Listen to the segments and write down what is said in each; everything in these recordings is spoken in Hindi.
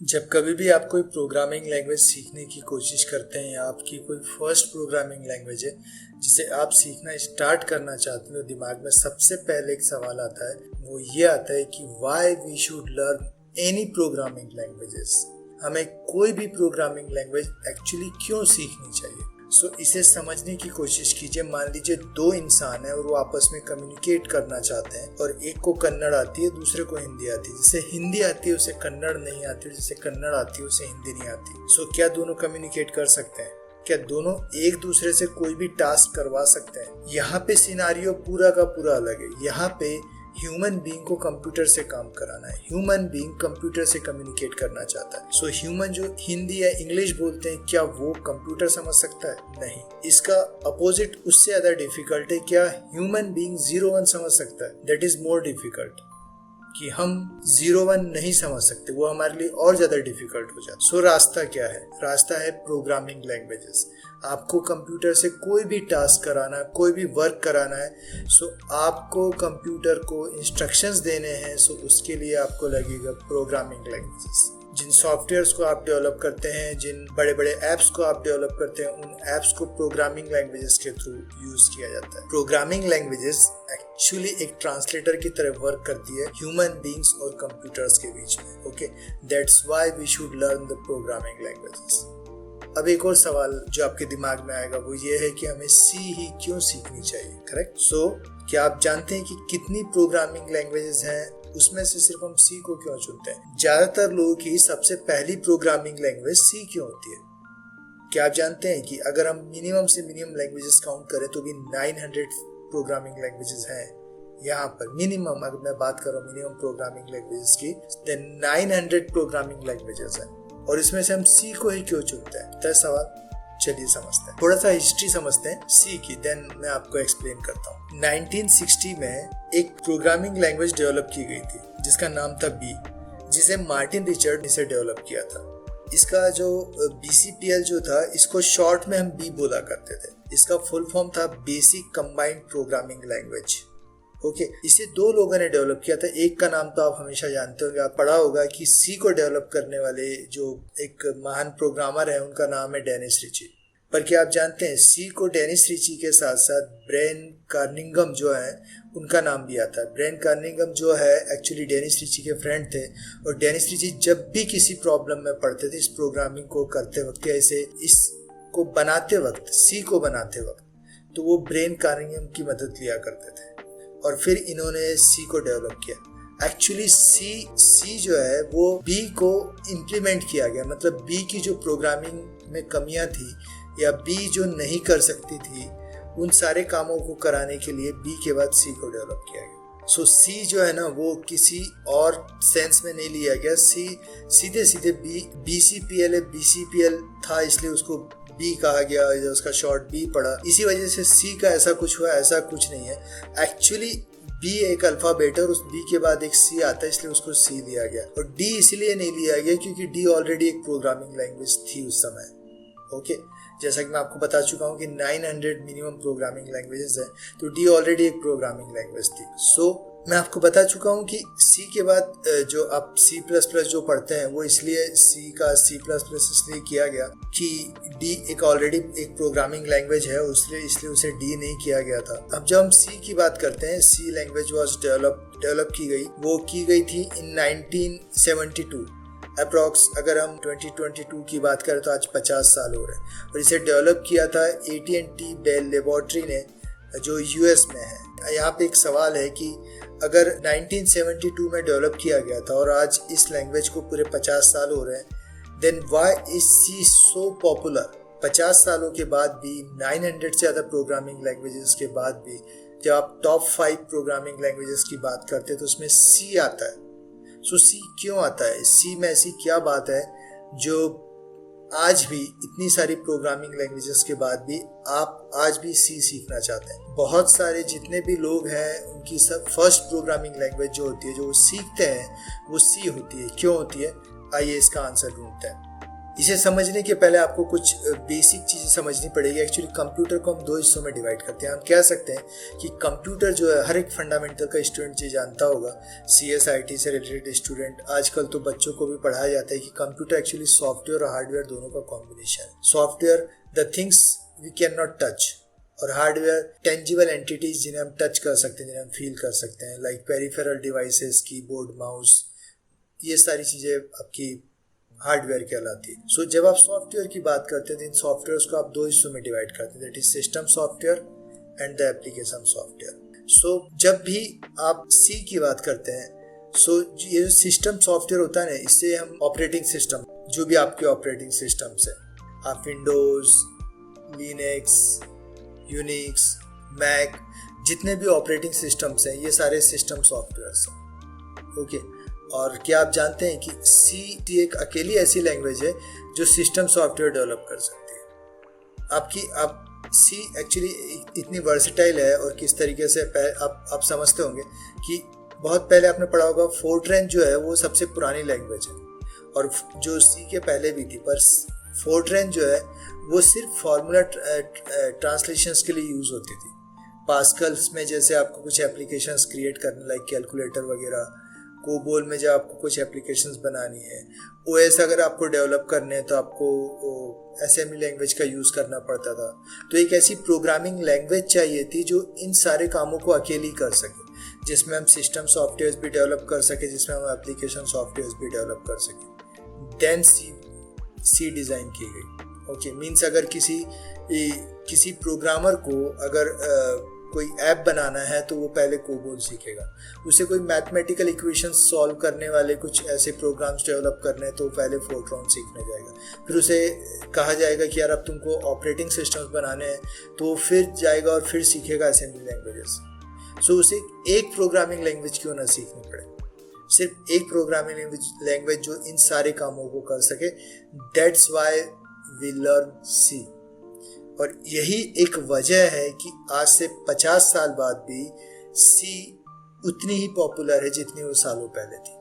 जब कभी भी आप कोई प्रोग्रामिंग लैंग्वेज सीखने की कोशिश करते हैं या आपकी कोई फर्स्ट प्रोग्रामिंग लैंग्वेज है जिसे आप सीखना स्टार्ट करना चाहते हैं तो दिमाग में सबसे पहले एक सवाल आता है। वो ये आता है कि why we should learn any programming languages. हमें कोई भी प्रोग्रामिंग लैंग्वेज एक्चुअली क्यों सीखनी चाहिए। इसे समझने की कोशिश कीजिए। मान लीजिए दो इंसान है और वो आपस में कम्युनिकेट करना चाहते हैं और एक को कन्नड़ आती है, दूसरे को हिंदी आती है। जिसे हिंदी आती है उसे कन्नड़ नहीं आती, जिसे कन्नड़ आती है उसे हिंदी नहीं आती। क्या दोनों कम्युनिकेट कर सकते हैं? क्या दोनों एक दूसरे से कोई भी टास्क करवा सकते हैं? यहाँ पे सिनारियो पूरा का पूरा अलग है। यहाँ पे ह्यूमन बीइंग को कंप्यूटर से काम कराना है। ह्यूमन बीइंग कंप्यूटर से कम्युनिकेट करना चाहता है। ह्यूमन जो हिंदी या इंग्लिश बोलते हैं, क्या वो कंप्यूटर समझ सकता है? नहीं। इसका अपोजिट उससे ज्यादा डिफिकल्ट है। क्या ह्यूमन बीइंग 0-1 समझ सकता है? That is more difficult. कि हम 0-1 नहीं समझ सकते, वो हमारे लिए और ज्यादा डिफिकल्ट हो जाता है। रास्ता क्या है? रास्ता है प्रोग्रामिंग लैंग्वेजेस। आपको कंप्यूटर से कोई भी टास्क कराना है, कोई भी वर्क कराना है, आपको कंप्यूटर को इंस्ट्रक्शंस देने हैं। उसके लिए आपको लगेगा प्रोग्रामिंग लैंग्वेजेस। जिन सॉफ्टवेयर्स को आप डेवलप करते हैं, जिन बड़े बड़े एप्स को आप डेवलप करते हैं, उन एप्स को प्रोग्रामिंग लैंग्वेजेस के थ्रू यूज किया जाता है। प्रोग्रामिंग लैंग्वेजेस एक्चुअली एक ट्रांसलेटर की तरह वर्क करती है ह्यूमन बीइंग्स और कंप्यूटर्स के बीच में। Okay, that's why we should learn the programming languages. अब एक और सवाल जो आपके दिमाग में आएगा वो ये है कि हमें सी ही क्यों सीखनी चाहिए। करेक्ट। क्या आप जानते हैं कि कितनी प्रोग्रामिंग लैंग्वेजेस हैं? उसमें से सिर्फ हम सी को क्यों चुनते हैं? ज्यादातर लोगों की सबसे पहली प्रोग्रामिंग लैंग्वेज सी क्यों होती है? क्या आप जानते हैं कि अगर हम मिनिमम से मिनिमम लैंग्वेजेस काउंट करें तो भी 900 प्रोग्रामिंग लैंग्वेजेस हैं। यहाँ पर मिनिमम, अगर मैं बात कर रहा हूँ मिनिमम प्रोग्रामिंग लैंग्वेजेस की, देन 900 प्रोग्रामिंग लैंग्वेजेस हैं। और इसमें से हम सी को ही क्यों चुनते हैं? तो सवाल, चलिए समझते हैं। थोड़ा सा हिस्ट्री समझते हैं सी की, देन मैं आपको एक्सप्लेन करता हूँ। 1960 में एक प्रोग्रामिंग लैंग्वेज डेवलप की गई थी जिसका नाम था बी, जिसे मार्टिन रिचर्ड ने डेवलप किया था। इसका जो BCPL जो था, इसको शॉर्ट में हम बी बोला करते थे। इसका फुल फॉर्म था basic combined programming language. Okay, इसे दो लोगों ने डेवलप किया था। एक का नाम तो आप हमेशा जानते होंगे, आप पढ़ा होगा कि सी को डेवलप करने वाले जो एक महान प्रोग्रामर है उनका नाम है डेनिस रिची। पर क्या आप जानते हैं सी को डेनिस रिची के साथ साथ ब्रेन कार्निंगम जो है उनका नाम भी आता है। ब्रेन कार्निंगम जो है एक्चुअली डेनिस रिची के फ्रेंड थे, और डेनिस रिची जब भी किसी प्रॉब्लम में पड़ते थे इस प्रोग्रामिंग को करते वक्त, ऐसे इसको बनाते वक्त, सी को बनाते वक्त, तो वो ब्रेन कार्निंगम की मदद लिया करते थे और फिर इन्होंने सी को डेवलप किया। एक्चुअली सी जो है वो बी को इम्प्लीमेंट किया गया। मतलब बी की जो प्रोग्रामिंग में कमियां थी या बी जो नहीं कर सकती थी, उन सारे कामों को कराने के लिए बी के बाद सी को डेवलप किया गया। सी जो है ना वो किसी और सेंस में नहीं लिया गया। सी सीधे सीधे BCPL था, इसलिए उसको बी कहा गया, उसका शॉर्ट बी पड़ा, इसी वजह से सी का ऐसा कुछ हुआ। ऐसा कुछ नहीं है। एक्चुअली बी एक अल्फाबेट है और उस बी के बाद एक सी आता है, इसलिए उसको सी लिया गया। और डी इसलिए नहीं लिया गया क्योंकि डी ऑलरेडी एक प्रोग्रामिंग लैंग्वेज थी उस समय। ओके, जैसा कि मैं आपको बता चुका हूँ कि 900 मिनिमम प्रोग्रामिंग लैंग्वेजेस है, तो डी ऑलरेडी एक प्रोग्रामिंग लैंग्वेज थी। मैं आपको बता चुका हूँ कि सी के बाद जो आप C++ जो पढ़ते हैं वो इसलिए सी का C++ इसलिए किया गया कि डी एक ऑलरेडी एक प्रोग्रामिंग लैंग्वेज है, इसलिए उसे डी नहीं किया गया था। अब जब हम सी की बात करते हैं, सी लैंग्वेज वाज डेवलप की गई, वो की गई थी इन 1972 अप्रॉक्स। अगर हम 2022 की बात करें तो आज 50 साल हो रहे हैं। और इसे डेवलप किया था AT&T बेल लेबोरेटरी ने, जो US में है। यहाँ पे एक सवाल है कि अगर 1972 में डेवलप किया गया था और आज इस लैंग्वेज को पूरे 50 साल हो रहे हैं, then why is C so popular? 50 सालों के बाद भी, 900 से ज़्यादा प्रोग्रामिंग लैंग्वेजेस के बाद भी, जब आप टॉप 5 प्रोग्रामिंग लैंग्वेजेस की बात करते हैं तो उसमें सी आता है। सी क्यों आता है? सी में ऐसी क्या बात है जो आज भी इतनी सारी प्रोग्रामिंग लैंग्वेजेस के बाद भी आप आज भी सी सीखना चाहते हैं? बहुत सारे जितने भी लोग हैं उनकी सब फर्स्ट प्रोग्रामिंग लैंग्वेज जो होती है, जो वो सीखते हैं, वो सी होती है। क्यों होती है? आइए इसका आंसर ढूंढते हैं। इसे समझने के पहले आपको कुछ बेसिक चीज़ें समझनी पड़ेगी। एक्चुअली कंप्यूटर को हम दो हिस्सों में डिवाइड करते हैं। हम कह सकते हैं कि कंप्यूटर जो है हर एक फंडामेंटल का स्टूडेंट ये जानता होगा, CSIT से रिलेटेड स्टूडेंट। आजकल तो बच्चों को भी पढ़ाया जाता है कि कंप्यूटर एक्चुअली सॉफ्टवेयर और हार्डवेयर दोनों का कॉम्बिनेशन है। Software the things we can not touch, और हार्डवेयर टेंजिबल एंटिटीज जिन्हें हम टच कर सकते हैं, जिन्हें हम फील कर सकते हैं, like peripheral devices, keyboard, mouse, ये सारी चीज़ें आपकी हार्डवेयर कहलाती है। सो जब आप सॉफ्टवेयर की बात करते हैं तो इन सॉफ्टवेयर को आप दो हिस्सों में डिवाइड करते हैं, that is system software and the application software. So जब भी आप सी की बात करते हैं, सो ये जो सिस्टम सॉफ्टवेयर होता है ना, इससे हम ऑपरेटिंग सिस्टम, जो भी आपके ऑपरेटिंग सिस्टम्स है, आप विंडोज, लिनक्स, यूनिक्स, मैक, जितने भी ऑपरेटिंग सिस्टम्स हैं, ये सारे सिस्टम सॉफ्टवेयर्स हैं। ओके, और क्या आप जानते हैं कि सी एक अकेली ऐसी लैंग्वेज है जो सिस्टम सॉफ्टवेयर डेवलप कर सकती है। आप सी एक्चुअली इतनी वर्सेटाइल है, और किस तरीके से आप समझते होंगे कि बहुत पहले आपने पढ़ा होगा फोर्ट्रैन जो है वो सबसे पुरानी लैंग्वेज है, और जो सी के पहले भी थी, पर फोर्ट्रैन जो है वो सिर्फ फार्मूला ट्रांसलेशंस के लिए यूज़ होती थी। पास्कल्स में जैसे आपको कुछ एप्लीकेशंस क्रिएट करने, लाइक कैलकुलेटर वगैरह, कोबोल में जब आपको कुछ एप्लीकेशंस बनानी है, ओएस अगर आपको डेवलप करने हैं तो आपको असेंबली लैंग्वेज का यूज़ करना पड़ता था। तो एक ऐसी प्रोग्रामिंग लैंग्वेज चाहिए थी जो इन सारे कामों को अकेली कर सके, जिसमें हम सिस्टम सॉफ्टवेयर भी डेवलप कर सके, जिसमें हम एप्लीकेशन सॉफ्टवेयर भी डेवलप कर सके। देन सी डिज़ाइन की गई। ओके, मीन्स अगर किसी प्रोग्रामर को अगर कोई ऐप बनाना है तो वो पहले कोबोल सीखेगा। उसे कोई मैथमेटिकल इक्वेशंस सॉल्व करने वाले कुछ ऐसे प्रोग्राम्स डेवलप करने हैं तो पहले फोर्ट्रॉन सीखने जाएगा। फिर उसे कहा जाएगा कि यार अब तुमको ऑपरेटिंग सिस्टम्स बनाने हैं, तो फिर जाएगा और फिर सीखेगा असेंबली लैंग्वेजेस। सो उसे एक प्रोग्रामिंग लैंग्वेज क्यों ना सीखनी पड़े, सिर्फ एक प्रोग्रामिंग लैंग्वेज जो इन सारे कामों को कर सके। That's why we learn C. और यही एक वजह है कि आज से 50 साल बाद भी सी उतनी ही पॉपुलर है जितनी वो सालों पहले थी।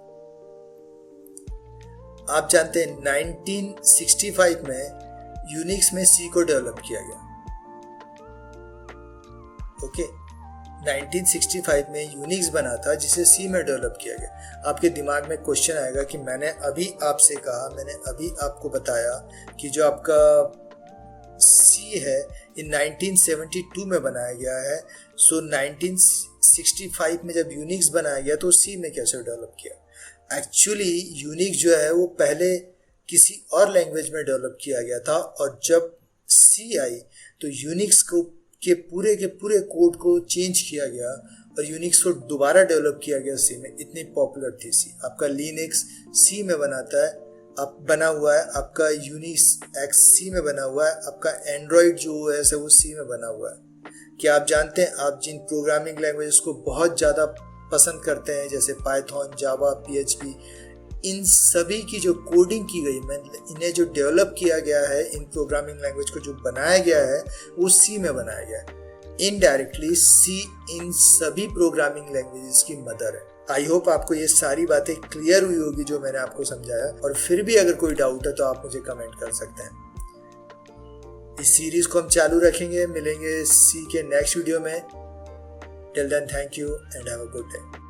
आप जानते हैं 1965 में यूनिक्स में सी को डेवलप किया गया। ओके, 1965 में यूनिक्स बना था जिसे सी में डेवलप किया गया। आपके दिमाग में क्वेश्चन आएगा कि मैंने अभी आपसे कहा, मैंने अभी आपको बताया कि जो आपका सी है इन 1972 में बनाया गया है। सो 1965 में जब यूनिक्स बनाया गया तो सी में कैसे डेवलप किया? एक्चुअली यूनिक्स जो है वो पहले किसी और लैंग्वेज में डेवलप किया गया था, और जब सी आई तो यूनिक्स के पूरे कोड को चेंज किया गया और यूनिक्स को दोबारा डेवलप किया गया सी में। इतनी पॉपुलर थी सी। आपका लिनक्स सी में बना हुआ है, आपका यूनिक्स एक्स सी में बना हुआ है, आपका एंड्रॉयड जो है वो सी में बना हुआ है। क्या आप जानते हैं, आप जिन प्रोग्रामिंग लैंग्वेजेस को बहुत ज़्यादा पसंद करते हैं, जैसे पाइथन, जावा, PHP, इन सभी की जो कोडिंग की गई, इन्हें जो डेवलप किया गया है, इन प्रोग्रामिंग लैंग्वेज को जो बनाया गया है वो सी में बनाया गया है। इनडायरेक्टली सी इन सभी प्रोग्रामिंग लैंग्वेजेस की मदर है। आई होप आपको ये सारी बातें क्लियर हुई होगी जो मैंने आपको समझाया, और फिर भी अगर कोई डाउट है तो आप मुझे कमेंट कर सकते हैं। इस सीरीज को हम चालू रखेंगे, मिलेंगे सी के नेक्स्ट वीडियो में। Till then, thank you and have a good day.